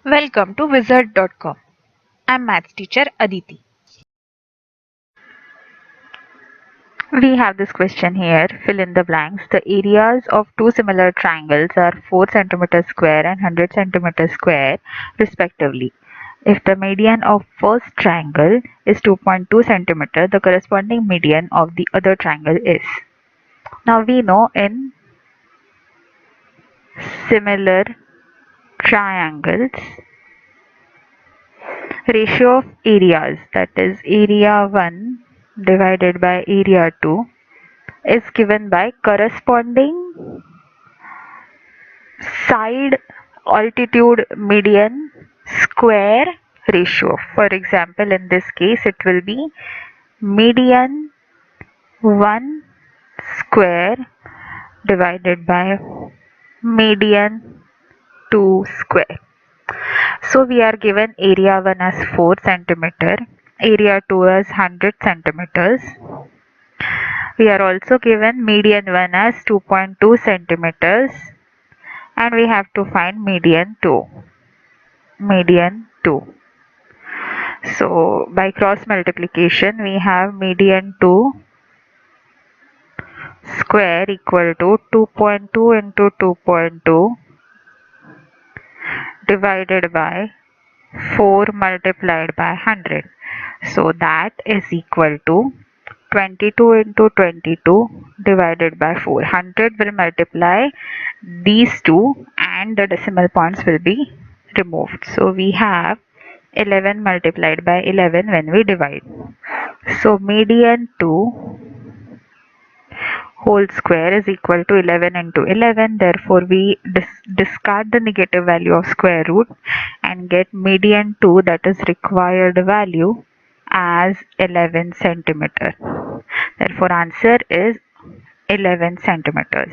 Welcome to Wizard.com. I'm maths teacher Aditi. We have this question here. Fill in the blanks. The areas of two similar triangles are 4 cm square and 100 cm square respectively. If the median of first triangle is 2.2 cm, the corresponding median of the other triangle is. Now we know in similar triangles, ratio of areas, that is area 1 divided by area 2, is given by corresponding side altitude median square ratio. For example, in this case it will be median 1 square divided by median 2 square. So we are given area 1 as 4 centimeter, area 2 as 100 centimeters. We are also given median 1 as 2.2 centimeters and we have to find median 2. So by cross multiplication we have median 2 square equal to 2.2 into 2.2 divided by 4 multiplied by 100. So that is equal to 22 into 22 divided by 4. 100 will multiply these two and the decimal points will be removed. So we have 11 multiplied by 11 when we divide. So median 2 whole square is equal to 11 into 11. Therefore we discard the negative value of square root and get median 2, that is required value, as 11 centimeter. Therefore answer is 11 centimeters.